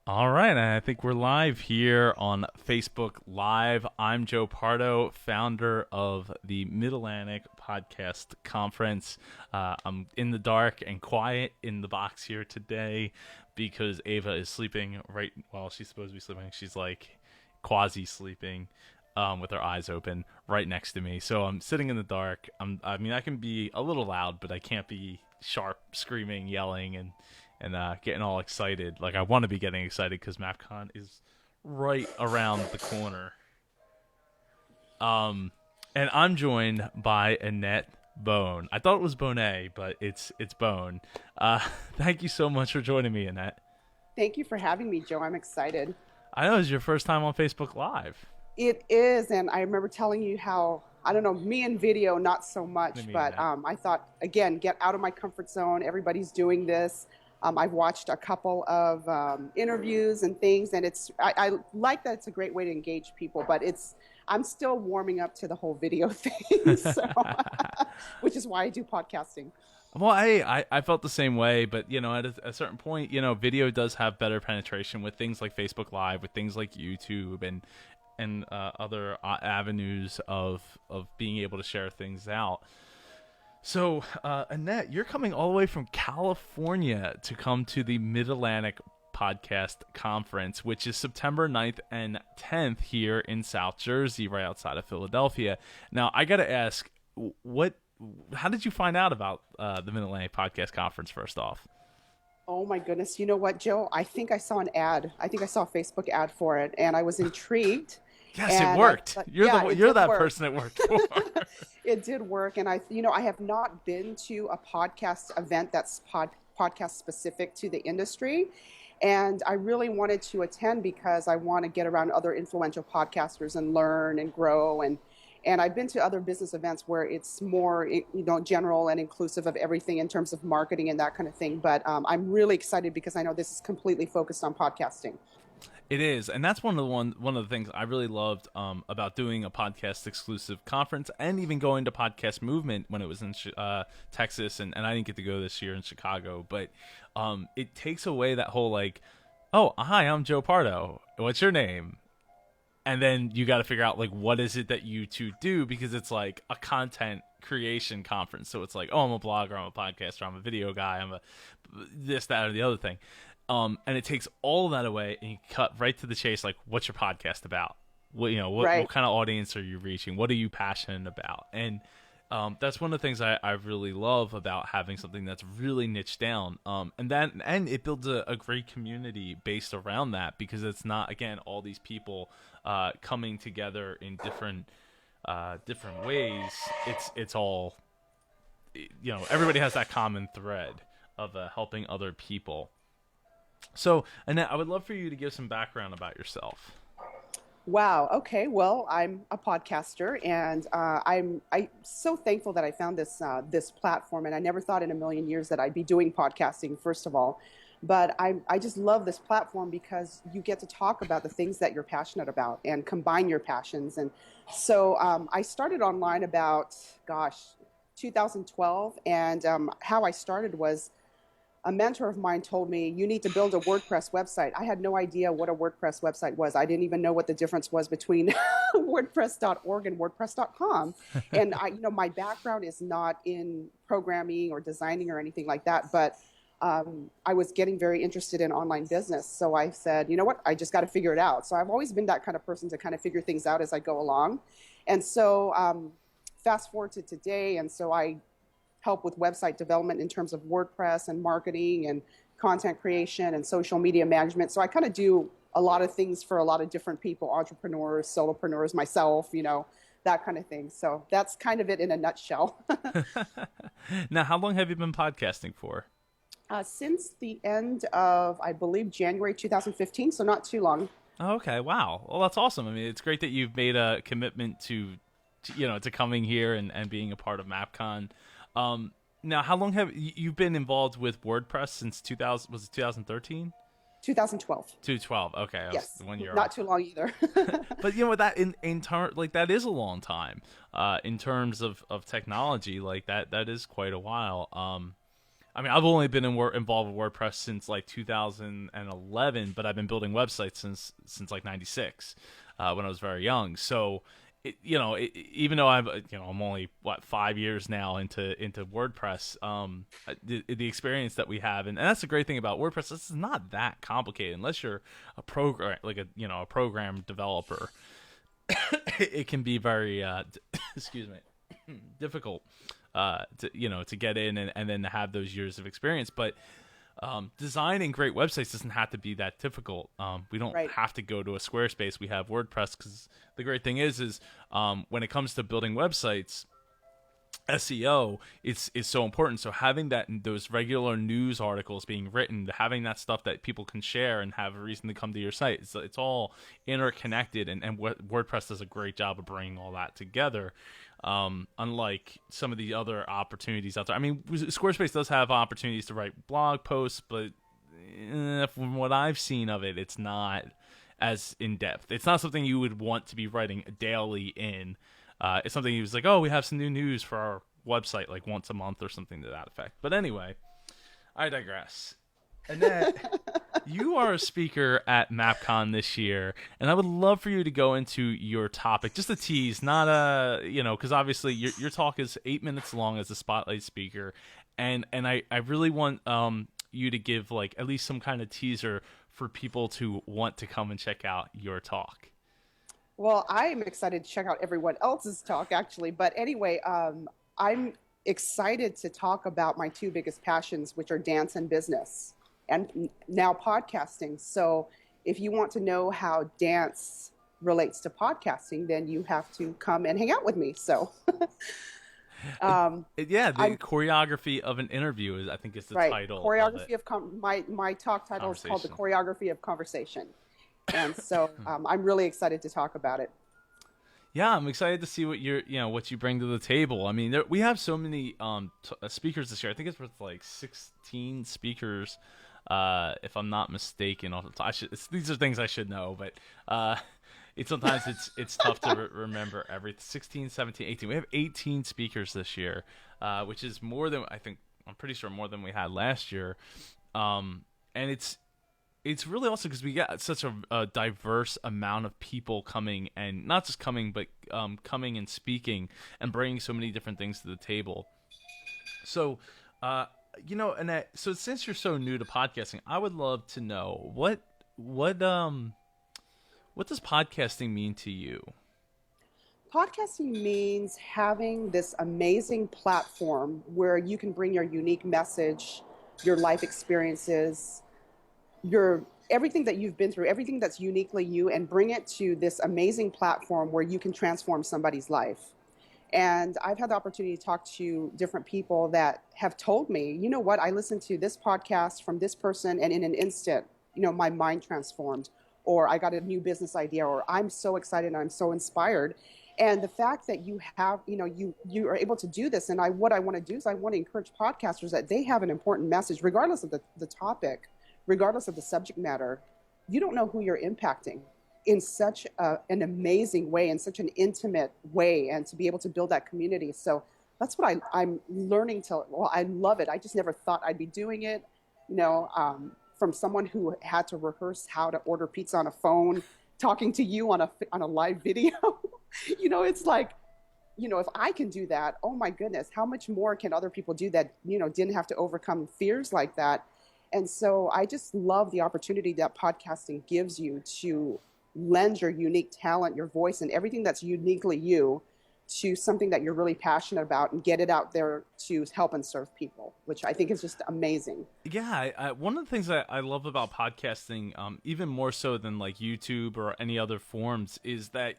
All right, and I think we're live here on Facebook Live. I'm Joe Pardo, founder of the Mid-Atlantic Podcast Conference. I'm in the dark and quiet in the box here today because Ava is sleeping right while she's supposed to be sleeping. She's like quasi-sleeping with her eyes open right next to me. So I'm sitting in the dark. I can be a little loud, but I can't be sharp, screaming, yelling, and getting all excited. Like I want to be getting excited because MAPCON is right around the corner. And I'm joined by Annett Bone. I thought it was Bonet, but it's Bone. Thank you so much for joining me, Annett. Thank you for having me, Joe. I'm excited. I know it's your first time on Facebook Live. It is, and I remember telling you how, I don't know, me and video, not so much, but I thought, again, get out of my comfort zone. Everybody's doing this. I've watched a couple of interviews and things, and I like that it's a great way to engage people, but I'm still warming up to the whole video thing, so, which is why I do podcasting. Well, I felt the same way, but at a certain point, video does have better penetration with things like Facebook Live, with things like YouTube, and other avenues of being able to share things out. So, Annett, you're coming all the way from California to come to the Mid-Atlantic Podcast Conference, which is September 9th and 10th here in South Jersey, right outside of Philadelphia. Now, I got to ask, how did you find out about the Mid-Atlantic Podcast Conference, first off? Oh my goodness. You know what, Joe? I think I saw an ad. I think I saw a Facebook ad for it, and I was intrigued. Yes, it worked. You're that person it worked for. It did work, and I have not been to a podcast event that's podcast specific to the industry, and I really wanted to attend because I want to get around other influential podcasters and learn and grow, and I've been to other business events where it's more general and inclusive of everything in terms of marketing and that kind of thing. But I'm really excited because I know this is completely focused on podcasting. It is, and that's one of the things I really loved about doing a podcast exclusive conference, and even going to Podcast Movement when it was in Texas, and I didn't get to go this year in Chicago. But it takes away that whole like, oh, hi, I'm Joe Pardo. What's your name? And then you got to figure out like what is it that you two do, because it's like a content creation conference. So it's like, oh, I'm a blogger, I'm a podcaster, I'm a video guy, I'm a this, that, or the other thing. And it takes all of that away, and you cut right to the chase. Like, what's your podcast about? What kind of audience are you reaching? What are you passionate about? And that's one of the things I really love about having something that's really niched down. And it builds a great community based around that, because it's not, again, all these people coming together in different ways. It's all, everybody has that common thread of helping other people. So, Annett, I would love for you to give some background about yourself. Wow. Okay. Well, I'm a podcaster, and I'm so thankful that I found this platform. And I never thought in a million years that I'd be doing podcasting, first of all. But I just love this platform because you get to talk about the things that you're passionate about and combine your passions. And so I started online about, 2012. And how I started was, a mentor of mine told me, you need to build a WordPress website. I had no idea what a WordPress website was. I didn't even know what the difference was between WordPress.org and WordPress.com. And my background is not in programming or designing or anything like that, but I was getting very interested in online business. So I said, you know what, I just got to figure it out. So I've always been that kind of person to kind of figure things out as I go along. And so fast forward to today, and so I help with website development in terms of WordPress and marketing and content creation and social media management. So I kind of do a lot of things for a lot of different people, entrepreneurs, solopreneurs, myself, that kind of thing. So that's kind of it in a nutshell. Now, how long have you been podcasting for? Since the end of, I believe, January 2015, so not too long. Oh, okay, wow. Well, that's awesome. I mean, it's great that you've made a commitment to coming here and being a part of MAPCON. Now, how long have you been involved with WordPress since 2000? Was it 2013? 2012. 2012. Okay. Yes. 1 year. Not too long either. But that in turn, like, that is a long time. In terms of technology, like that is quite a while. I mean, I've only been involved with WordPress since like 2011, but I've been building websites since like '96, when I was very young. So, even though I'm only 5 years now into WordPress, the experience that we have, and that's the great thing about WordPress. This is not that complicated unless you're a program like a program developer. It can be very excuse me, difficult to get in and then to have those years of experience. But designing great websites doesn't have to be that difficult. We don't Right. have to go to a Squarespace. We have WordPress, because the great thing is when it comes to building websites, SEO is so important. So having those regular news articles being written, having that stuff that people can share and have a reason to come to your site, it's all interconnected, and WordPress does a great job of bringing all that together. Unlike some of the other opportunities out there. I mean, Squarespace does have opportunities to write blog posts, but from what I've seen of it, it's not as in depth. It's not something you would want to be writing daily in. It's something he was like, oh, we have some new news for our website like once a month or something to that effect. But anyway, I digress. Annett, you are a speaker at MAPCON this year, and I would love for you to go into your topic, just a tease, not because obviously your talk is 8 minutes long as a spotlight speaker, and I really want you to give like at least some kind of teaser for people to want to come and check out your talk. Well, I'm excited to check out everyone else's talk, actually. But anyway, I'm excited to talk about my two biggest passions, which are dance and business, and now podcasting. So if you want to know how dance relates to podcasting, then you have to come and hang out with me. So the choreography of an interview is, I think, is the right, title. choreography of my talk title is called The Choreography of Conversation. And so I'm really excited to talk about it. Yeah, I'm excited to see what what you bring to the table. I mean, we have so many speakers this year. I think it's worth like 16 speakers, if I'm not mistaken. These are things I should know, but sometimes it's tough to remember every 16, 17, 18. We have 18 speakers this year, which is more than I'm pretty sure more than we had last year, and it's really also because we got such a diverse amount of people coming, and not just coming, but coming and speaking and bringing so many different things to the table. So, Annett, so since you're so new to podcasting, I would love to know what does podcasting mean to you? Podcasting means having this amazing platform where you can bring your unique message, your life experiences, everything that you've been through, everything that's uniquely you, and bring it to this amazing platform where you can transform somebody's life. And I've had the opportunity to talk to different people that have told me, you know what, I listened to this podcast from this person, and in an instant, my mind transformed, or I got a new business idea, or I'm so excited and I'm so inspired. And the fact that you have, you are able to do this, and what I want to do is I want to encourage podcasters that they have an important message, regardless of the topic, regardless of the subject matter. You don't know who you're impacting in such an amazing way, in such an intimate way, and to be able to build that community. So that's what I'm learning I love it. I just never thought I'd be doing it, from someone who had to rehearse how to order pizza on a phone, talking to you on a live video. It's like, if I can do that, oh my goodness, how much more can other people do that, didn't have to overcome fears like that. And so I just love the opportunity that podcasting gives you to lend your unique talent, your voice, and everything that's uniquely you to something that you're really passionate about, and get it out there to help and serve people, which I think is just amazing. Yeah, one of the things I love about podcasting, even more so than like YouTube or any other forms, is that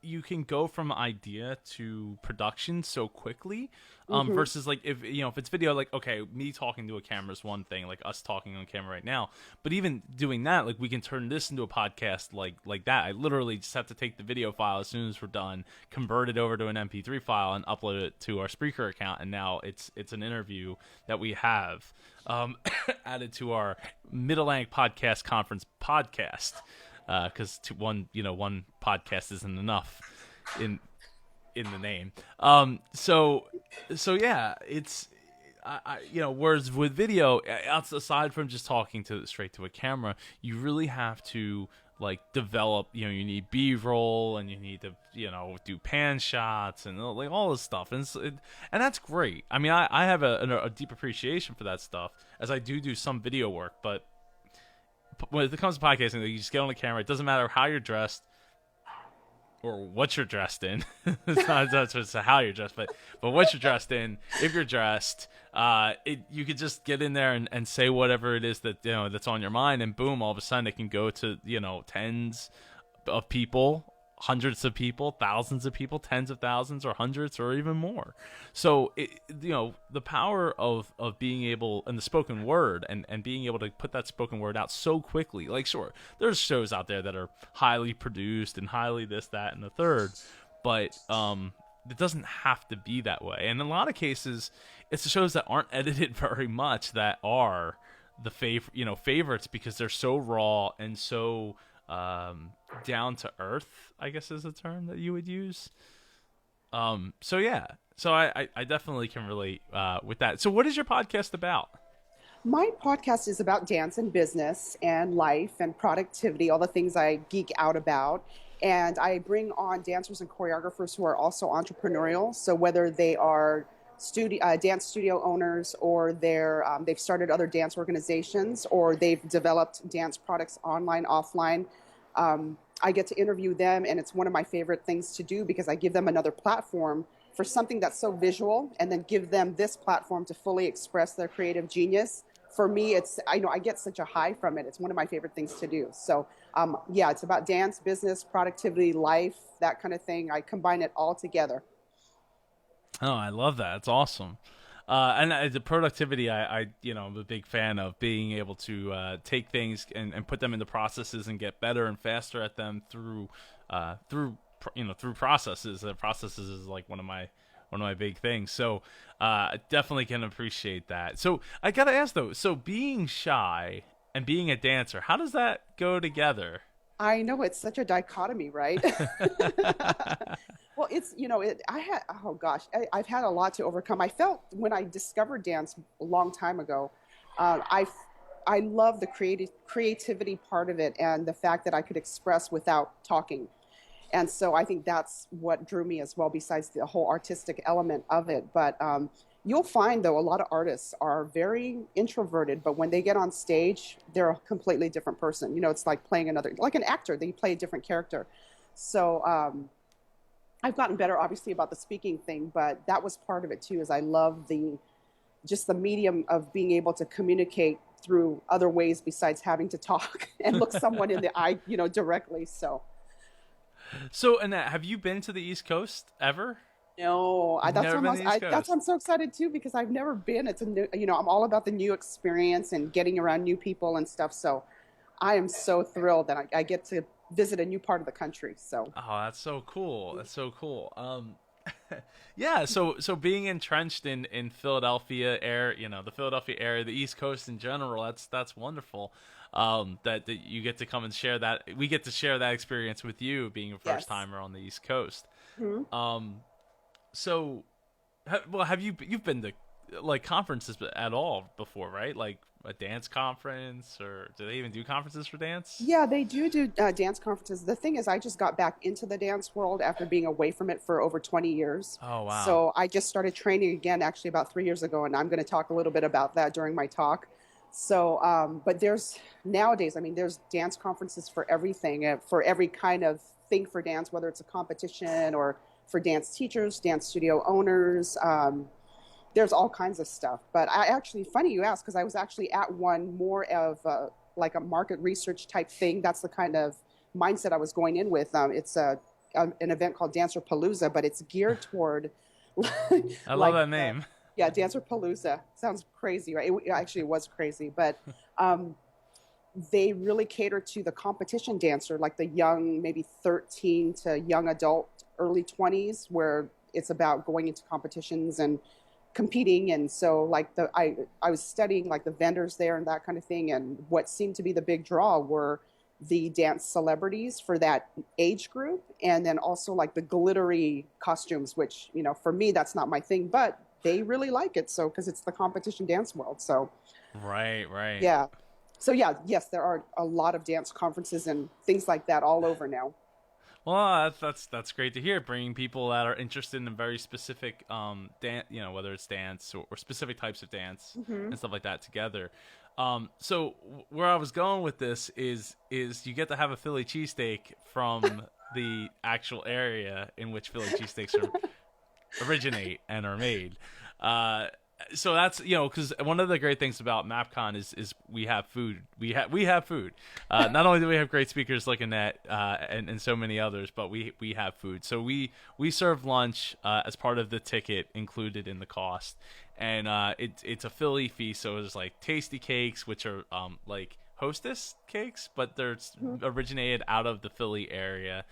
you can go from idea to production so quickly, versus like if it's video, like, okay, me talking to a camera is one thing, like us talking on camera right now, but even doing that, like, we can turn this into a podcast like that. I literally just have to take the video file as soon as we're done, convert it over to an MP3 file, and upload it to our Spreaker account, and now it's an interview that we have added to our Mid-Atlantic Podcast Conference podcast, because one podcast isn't enough in the name. So yeah, whereas with video, aside from just talking straight to a camera, you really have to like develop. You need B-roll, and you need to do pan shots and like all this stuff, and that's great. I mean, I have a deep appreciation for that stuff, as I do some video work, but when it comes to podcasting, you just get on the camera. It doesn't matter how you're dressed or what you're dressed in. It's not just how you're dressed, but what you're dressed in. If you're dressed, you could just get in there and say whatever it is that that's on your mind, and boom, all of a sudden it can go to tens of people, hundreds of people, thousands of people, tens of thousands, or hundreds, or even more. So the power of being able, and the spoken word, and being able to put that spoken word out so quickly. Like, sure, there's shows out there that are highly produced and highly this, that, and the third, but it doesn't have to be that way. And in a lot of cases, it's the shows that aren't edited very much that are the favorites, because they're so raw and so down to earth, I guess is the term that you would use. So I definitely can relate with that. So what is your podcast about? My podcast is about dance and business and life and productivity, all the things I geek out about. And I bring on dancers and choreographers who are also entrepreneurial. So whether they are dance studio owners, or they've started other dance organizations, or they've developed dance products online, offline, I get to interview them, and it's one of my favorite things to do, because I give them another platform for something that's so visual, and then give them this platform to fully express their creative genius. For me, I get such a high from it. It's one of my favorite things to do. So it's about dance, business, productivity, life, that kind of thing. I combine it all together. Oh, I love that. It's awesome. And the productivity, I'm a big fan of being able to take things and put them into processes and get better and faster at them through processes. The processes is like one of my big things. So I definitely can appreciate that. So I gotta ask though, so being shy and being a dancer, how does that go together? I know, it's such a dichotomy, right? Well, I've had a lot to overcome. I felt when I discovered dance a long time ago, I love the creativity part of it, and the fact that I could express without talking. And so I think that's what drew me as well, besides the whole artistic element of it. But you'll find, though, a lot of artists are very introverted, but when they get on stage, they're a completely different person. It's like playing like an actor, they play a different character. So I've gotten better, obviously, about the speaking thing, but that was part of it too, is I love the medium of being able to communicate through other ways besides having to talk and look someone in the eye, directly. So, Annett, have you been to the East Coast ever? No, that's why I'm so excited too, because I've never been. It's a new, I'm all about the new experience and getting around new people and stuff. So I am so thrilled that I get to visit a new part of the country. So that's so cool. That's so cool. Yeah, so being entrenched in Philadelphia area, the Philadelphia area, the East Coast in general, that's wonderful. That you get to come and share that. We get to share that experience with you, being a first timer on the East Coast. Mm-hmm. So have you've been to like conferences at all before, right? Like a dance conference, or do they even do conferences for dance? Yeah, they do dance conferences. The thing is, I just got back into the dance world after being away from it for over 20 years. Oh, wow. So I just started training again, actually about 3 years ago, and I'm going to talk a little bit about that during my talk. So, but there's dance conferences for everything, for every kind of thing for dance, whether it's a competition or for dance teachers, dance studio owners. There's all kinds of stuff. But funny you ask, because I was actually at one more of like a market research type thing. That's the kind of mindset I was going in with. It's an event called Dancer Palooza, but it's geared toward. I love that name. Yeah, Dancer Palooza. Sounds crazy, right? It was crazy, but they really cater to the competition dancer, like the young, maybe 13 to young adult, early 20s, where it's about going into competitions and competing. And so like I was studying like the vendors there and that kind of thing, and what seemed to be the big draw were the dance celebrities for that age group, and then also like the glittery costumes, which for me that's not my thing, but they really like it. So, because it's the competition dance world. So, Right. yeah. So, yeah, yes, there are a lot of dance conferences and things like that all over now. Well, that's great to hear. Bringing people that are interested in very specific dance, whether it's dance or specific types of dance Hmm. and stuff like that together. So where I was going with this is you get to have a Philly cheesesteak from the actual area in which Philly cheesesteaks originate and are made. Uh, so that's because one of the great things about MapCon is we have food. We have food. Not only do we have great speakers like Annett and so many others, but we have food. So we serve lunch as part of the ticket included in the cost, and it's a Philly feast. So it's like tasty cakes, which are like Hostess cakes, but they're originated out of the Philly area.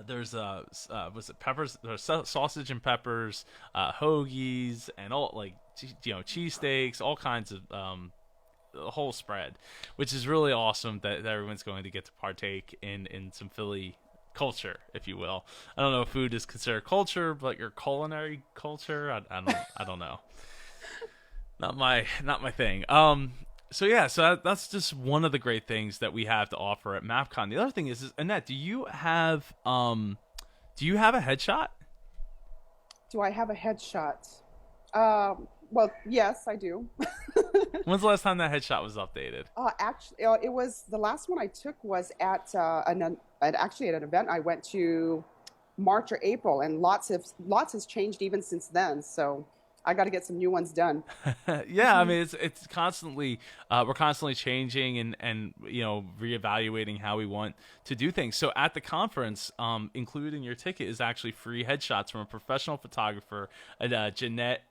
There's was it peppers? There's sausage and peppers, hoagies, and all like cheesesteaks, all kinds of the whole spread, which is really awesome that everyone's going to get to partake in some Philly culture, if you will. I don't know if food is considered culture, but your culinary culture, I don't know. Not my thing. So yeah, that's just one of the great things that we have to offer at MapCon. The other thing is Annett, do you have a headshot? Do I have a headshot? Well, yes, I do. When's the last time that headshot was updated? Actually, it was the last one I took was actually at an event I went to March or April, and lots has changed even since then. So I got to get some new ones done. Yeah, I mean it's constantly we're constantly changing and reevaluating how we want to do things. So at the conference, included in your ticket is actually free headshots from a professional photographer, Jeanette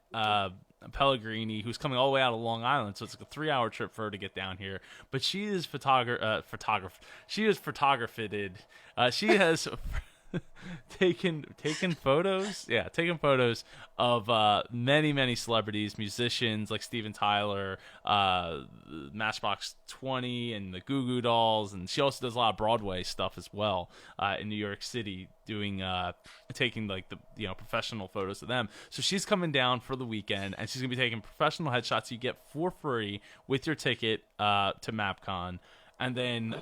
Pellegrini, who's coming all the way out of Long Island. So it's like a 3-hour trip for her to get down here. But she is photographer. She is photographed. She has taken photos, taking photos of many celebrities, musicians like Steven Tyler, Matchbox 20, and the Goo Goo Dolls, and she also does a lot of Broadway stuff as well in New York City, doing taking like the professional photos of them. So she's coming down for the weekend, and she's gonna be taking professional headshots you get for free with your ticket to MapCon. And then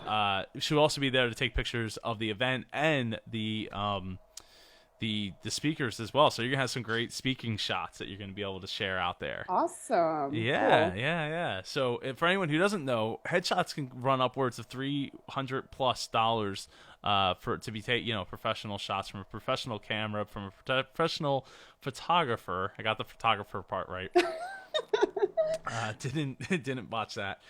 she'll also be there to take pictures of the event and the speakers as well. So you're gonna have some great speaking shots that you're gonna be able to share out there. Awesome. Yeah, Cool. yeah. So for anyone who doesn't know, headshots can run upwards of $300+ for to be professional shots from a professional camera from a professional photographer. I got the photographer part right. Didn't botch that.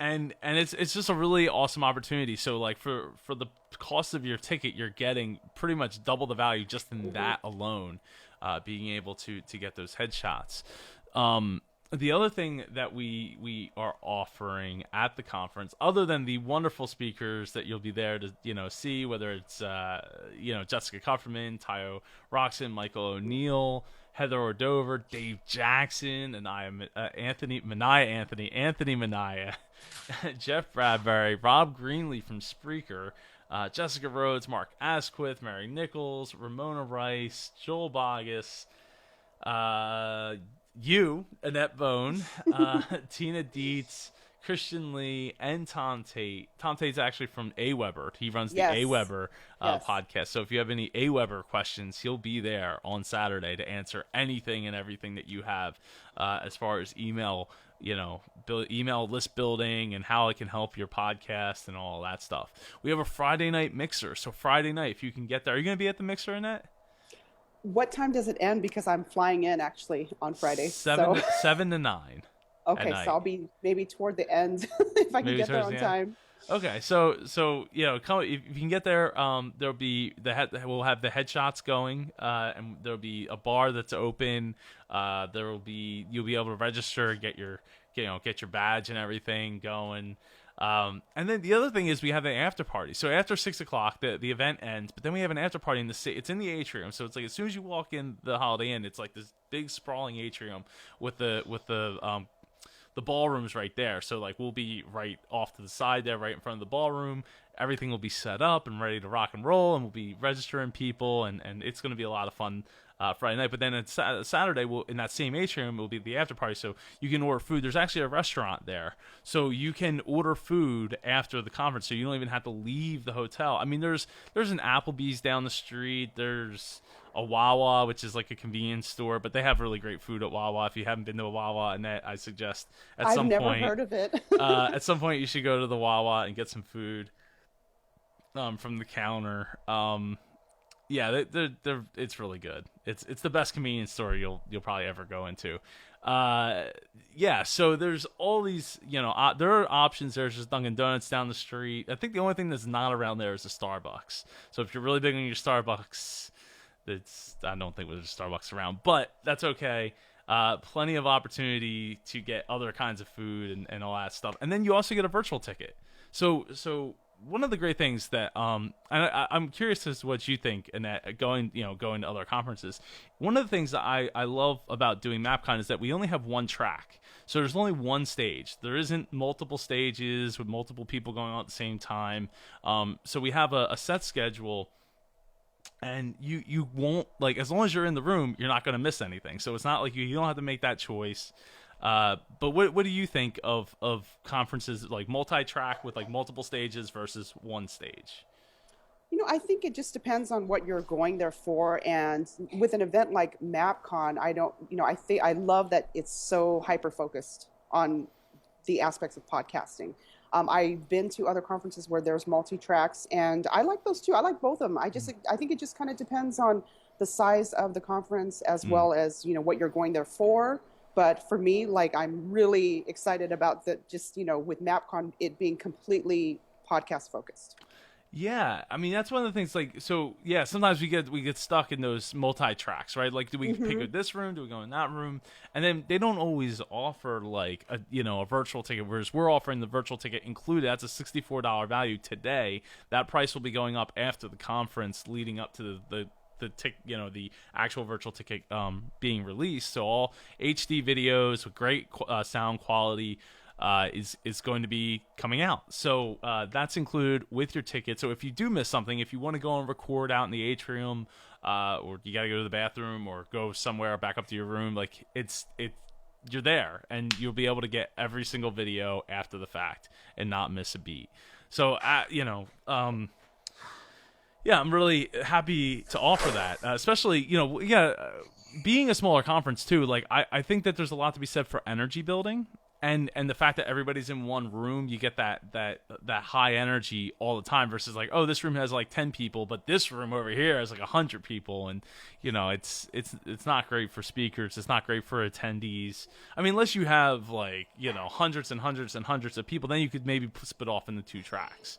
And it's just a really awesome opportunity. So like for the cost of your ticket, you're getting pretty much double the value just in that alone, being able to get those headshots. The other thing that we are offering at the conference, other than the wonderful speakers that you'll be there to see, whether it's Jessica Kupferman, Tayo Roxon, Michael O'Neill, Heather Ordover, Dave Jackson, and Anthony Manaya, Jeff Bradbury, Rob Greenlee from Spreaker, Jessica Rhodes, Mark Asquith, Mary Nichols, Ramona Rice, Joel Bogus, Annett Bone, Tina Dietz, Christian Lee, and Tom Tate. Tom Tate's actually from AWeber. He runs the Yes. AWeber Yes. podcast. So if you have any AWeber questions, he'll be there on Saturday to answer anything and everything that you have as far as email list building and how it can help your podcast and all that stuff. We have a Friday night mixer. So Friday night, if you can get there, are you going to be at the mixer, Annett? What time does it end? Because I'm flying in actually on Friday. Seven to 9. Okay, so I'll be maybe toward the end if I can Maybe get there towards on the end. time. Okay, so come if you can get there. There'll be we'll have the headshots going, and there'll be a bar that's open. You'll be able to register, get your badge and everything going. And then the other thing is we have an after party. So after 6:00, the event ends, but then we have an after party it's in the atrium. So it's like as soon as you walk in the Holiday Inn, it's like this big sprawling atrium with the ballroom's right there. So like we'll be right off to the side there, right in front of the ballroom. Everything will be set up and ready to rock and roll, and we'll be registering people, and it's going to be a lot of fun Friday night. But then on Saturday, in that same atrium, will be the after party. So you can order food. There's actually a restaurant there, so you can order food after the conference. So you don't even have to leave the hotel. I mean, there's an Applebee's down the street. There's a Wawa, which is like a convenience store, but they have really great food at Wawa. If you haven't been to a Wawa, Annett, I suggest I've never heard of it. at some point you should go to the Wawa and get some food from the counter. Yeah, it's really good. It's the best convenience store you'll probably ever go into. Yeah, so there's all these, there are options. There's just Dunkin' Donuts down the street. I think the only thing that's not around there is a Starbucks. So if you're really big on your Starbucks, I don't think there's a Starbucks around, but that's okay. Plenty of opportunity to get other kinds of food and all that stuff. And then you also get a virtual ticket. So one of the great things that I'm curious as to what you think, and that going to other conferences. One of the things that I love about doing MAPCON is that we only have one track, so there's only one stage. There isn't multiple stages with multiple people going on at the same time. So we have a set schedule, and you won't, like, as long as you're in the room, you're not going to miss anything. So it's not like you don't have to make that choice. But what do you think of conferences like multi-track with like multiple stages versus one stage? I think it just depends on what you're going there for. And with an event like MAPCON, I love that it's so hyper-focused on the aspects of podcasting. I've been to other conferences where there's multi-tracks, and I like those too. I like both of them. I think it just kind of depends on the size of the conference as well as, what you're going there for. But for me, like, I'm really excited about with MAPCON, it being completely podcast focused. Yeah, I mean, that's one of the things, like, so yeah, sometimes we get stuck in those multi-tracks, right? Like, do we pick this room? Do we go in that room? And then they don't always offer like a virtual ticket, whereas we're offering the virtual ticket included. That's a $64 value today. That price will be going up after the conference, leading up to the actual virtual ticket being released. So all HD videos with great sound quality is going to be coming out. So that's included with your ticket. So if you do miss something, if you want to go and record out in the atrium, or you got to go to the bathroom or go somewhere back up to your room, like you're there, and you'll be able to get every single video after the fact and not miss a beat. So yeah, I'm really happy to offer that, especially, being a smaller conference too. Like, I think that there's a lot to be said for energy building, and the fact that everybody's in one room. You get that high energy all the time versus like, oh, this room has like 10 people, but this room over here has like 100 people, and it's not great for speakers. It's not great for attendees. I mean, unless you have like hundreds and hundreds and hundreds of people, then you could maybe split off into two tracks.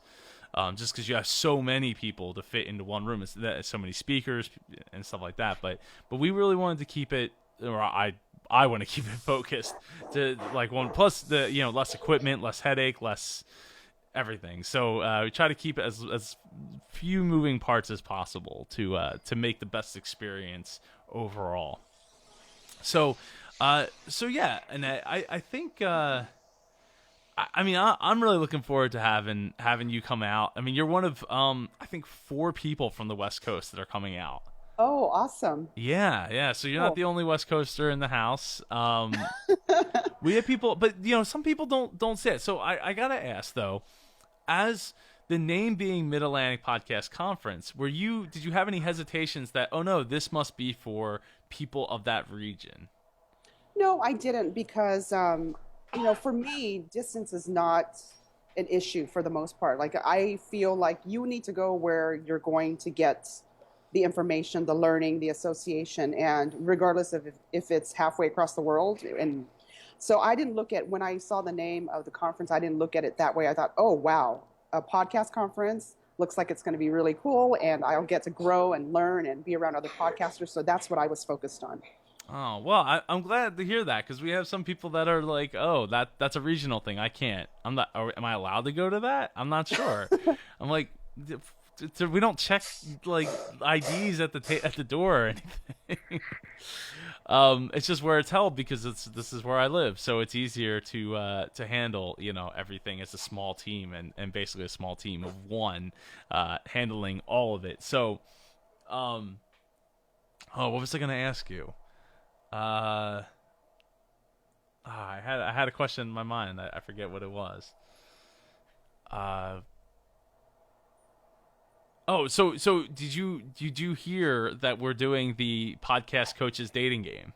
Just because you have so many people to fit into one room, so many speakers and stuff like that. But we really wanted to keep it, or I want to keep it focused to like one. Plus the less equipment, less headache, less everything. So we try to keep it as few moving parts as possible to make the best experience overall. So yeah, and I think. I mean, I'm really looking forward to having you come out. I mean, you're one of I think 4 people from the West Coast that are coming out. Oh, awesome! Yeah. So you're not the only West Coaster in the house. We have people, but some people don't say it. So I gotta ask though, as the name being Mid Atlantic Podcast Conference, did you have any hesitations that, oh no, this must be for people of that region? No, I didn't, because for me, distance is not an issue for the most part. Like, I feel like you need to go where you're going to get the information, the learning, the association, and regardless of if it's halfway across the world. And so I didn't look at, when I saw the name of the conference, I didn't look at it that way. I thought, oh, wow, a podcast conference looks like it's going to be really cool, and I'll get to grow and learn and be around other podcasters. So that's what I was focused on. Oh, well, I'm glad to hear that, because we have some people that are like, oh, that's a regional thing. I can't. Am I allowed to go to that? I'm not sure. I'm like, we don't check like IDs at the door or anything. It's just where it's held, because this is where I live, so it's easier to handle everything as a small team, and basically a small team of one handling all of it. So Oh, what was I going to ask you? Uh, I had a question in my mind. I forget what it was. Uh, so did you hear that we're doing the podcast coaches dating game?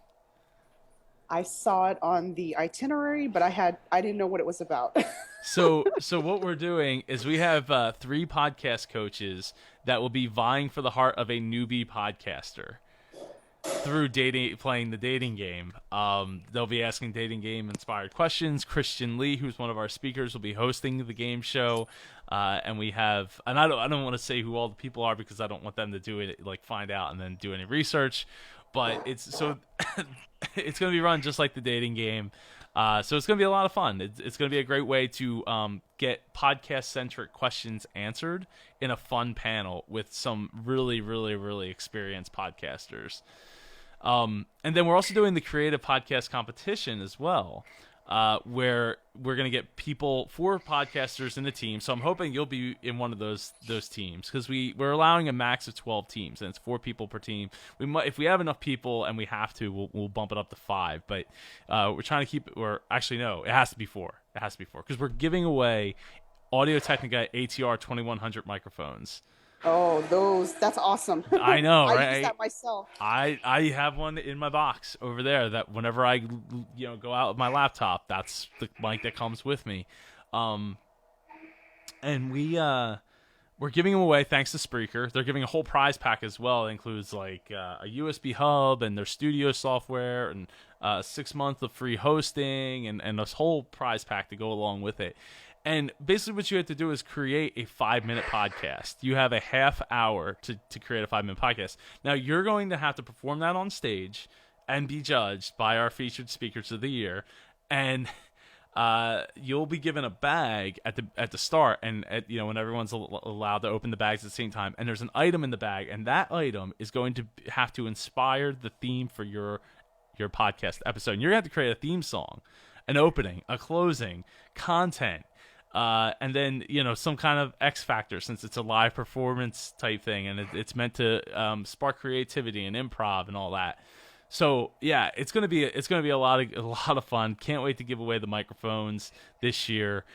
I saw it on the itinerary, but I didn't know what it was about. So what we're doing is we have three podcast coaches that will be vying for the heart of a newbie podcaster through playing the dating game. They'll be asking dating game inspired questions. Christian Lee, who's one of our speakers, will be hosting the game show. And we have, and I don't want to say who all the people are because I don't want them to do it, like find out and then do any research. But it's so it's going to be run just like the dating game. So it's going to be a lot of fun. It's going to be a great way to get podcast-centric questions answered in a fun panel with some really, really, really experienced podcasters. And then we're also doing the creative podcast competition as well, where we're going to get four podcasters in the team. So I'm hoping you'll be in one of those teams because we're allowing a max of 12 teams and it's 4 people per team. We might, if we have enough people and we have to, we'll bump it up to 5. But we're trying to keep it. Or actually, no, it has to be 4. It has to be 4 because we're giving away Audio Technica ATR 2100 microphones. Oh, that's awesome. I know, right? I use that myself. I have one in my box over there that whenever I go out with my laptop, that's the mic that comes with me. And we're giving them away thanks to Spreaker. They're giving a whole prize pack as well. It includes like a USB hub and their studio software and 6 months of free hosting and this whole prize pack to go along with it. And basically what you have to do is create a 5-minute podcast. You have a half hour to create a 5-minute podcast. Now, you're going to have to perform that on stage and be judged by our featured speakers of the year. And you'll be given a bag at the start and when everyone's allowed to open the bags at the same time. And there's an item in the bag, and that item is going to have to inspire the theme for your podcast episode. And you're going to have to create a theme song, an opening, a closing, content. And then, some kind of X factor since it's a live performance type thing and it's meant to spark creativity and improv and all that. So yeah, it's gonna be a lot of fun. Can't wait to give away the microphones this year.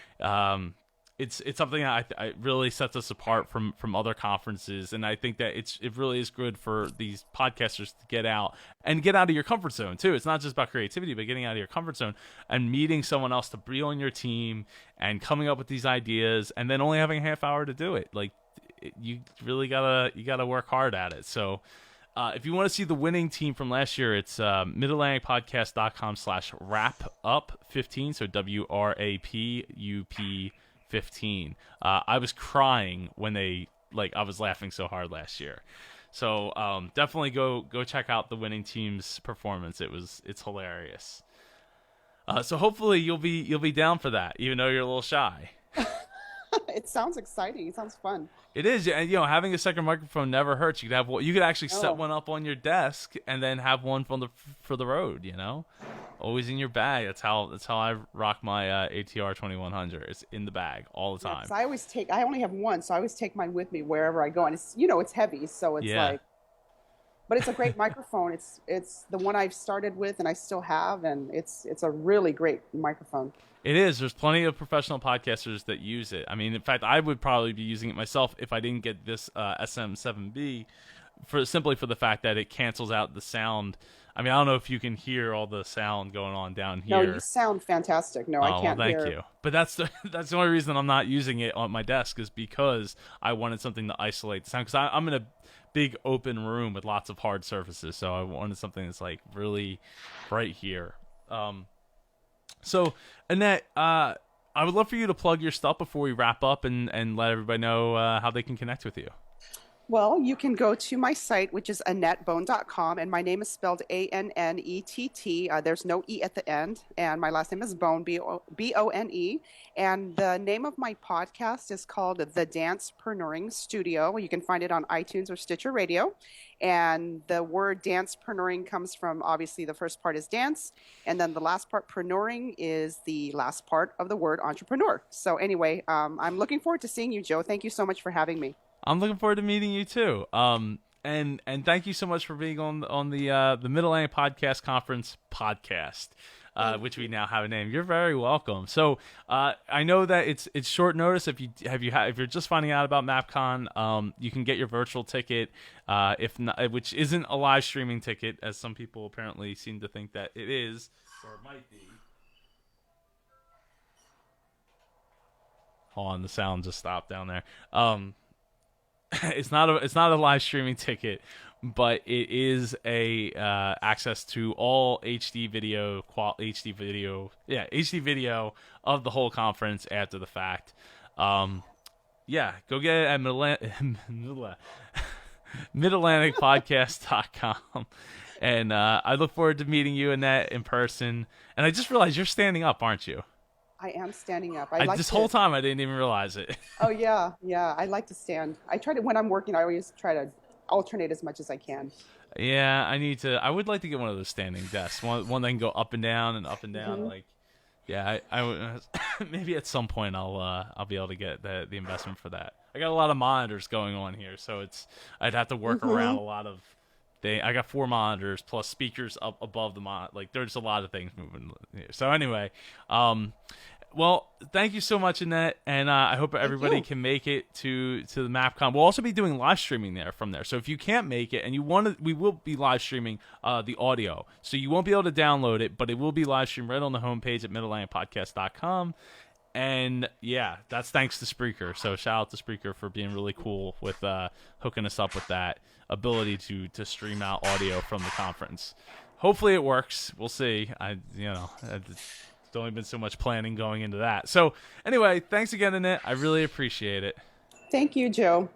It's something that I really sets us apart from other conferences, and I think that it really is good for these podcasters to get out of your comfort zone too. It's not just about creativity, but getting out of your comfort zone and meeting someone else to be on your team and coming up with these ideas, and then only having a half hour to do it. Like you really gotta work hard at it. So. If you want to see the winning team from last year, it's midatlanticpodcast.com/wrapup15, so WRAPUP 15. I was crying when I was laughing so hard last year. So definitely go check out the winning team's performance. It's hilarious. So hopefully you'll be down for that, even though you're a little shy. It sounds exciting. It sounds fun. It is, and having a second microphone never hurts. You could actually set one up on your desk and then have one for the road. Always in your bag. That's how I rock my ATR 2100. It's in the bag all the time. I only have one, so I always take mine with me wherever I go, and it's heavy, so it's but it's a great microphone. It's the one I've started with and I still have, and it's a really great microphone. It is. There's plenty of professional podcasters that use it. I mean, in fact, I would probably be using it myself if I didn't get this SM7B simply for the fact that it cancels out the sound. I mean, I don't know if you can hear all the sound going on down here. No, you sound fantastic. No, I can't hear. Thank you. But that's the only reason I'm not using it on my desk is because I wanted something to isolate the sound. Because I'm in a big open room with lots of hard surfaces, so I wanted something that's like really right here. So, Annett, I would love for you to plug your stuff before we wrap up and let everybody know how they can connect with you. Well, you can go to my site, which is AnnettBone.com, and my name is spelled ANNETT. There's no E at the end, and my last name is Bone, BONE. And the name of my podcast is called The Dancepreneuring Studio. You can find it on iTunes or Stitcher Radio. And the word dancepreneuring comes from, obviously, the first part is dance, and then the last part, preneuring, is the last part of the word entrepreneur. So anyway, I'm looking forward to seeing you, Joe. Thank you so much for having me. I'm looking forward to meeting you too. And thank you so much for being on the Mid-Atlantic Podcast Conference podcast, which we now have a name. You're very welcome. So I know that it's short notice. If you're just finding out about MAPCON, you can get your virtual ticket, if not, which isn't a live streaming ticket, as some people apparently seem to think that it is, or it might be. Hold on, the sound just stopped down there. It's not a live streaming ticket, but it is a access to all HD video of the whole conference after the fact. Yeah, go get it at midatlanticpodcast.com. And I look forward to meeting you, Annett, in person. And I just realized you're standing up, aren't you? I am standing up. This whole time I didn't even realize it. Oh yeah. I like to stand. I try to, when I'm working, I always try to alternate as much as I can. Yeah, I would like to get one of those standing desks. One that can go up and down and up and down. Mm-hmm. Like, yeah, I maybe at some point I'll be able to get the investment for that. I got a lot of monitors going on here, so I'd have to work around a lot of. I got 4 monitors plus speakers up above the monitor. Like, there's a lot of things moving here. So anyway, well, thank you so much, Annett, and I hope everybody can make it to the MAPCON. We'll also be doing live streaming from there. So if you can't make it and you want to, we will be live streaming the audio. So you won't be able to download it, but it will be live streamed right on the homepage at midatlanticpodcast.com. And yeah, that's thanks to Spreaker. So shout out to Spreaker for being really cool with hooking us up with that ability to stream out audio from the conference. Hopefully it works. We'll see. It's only been so much planning going into that. So anyway, thanks again, Annett. I really appreciate it. Thank you, Joe.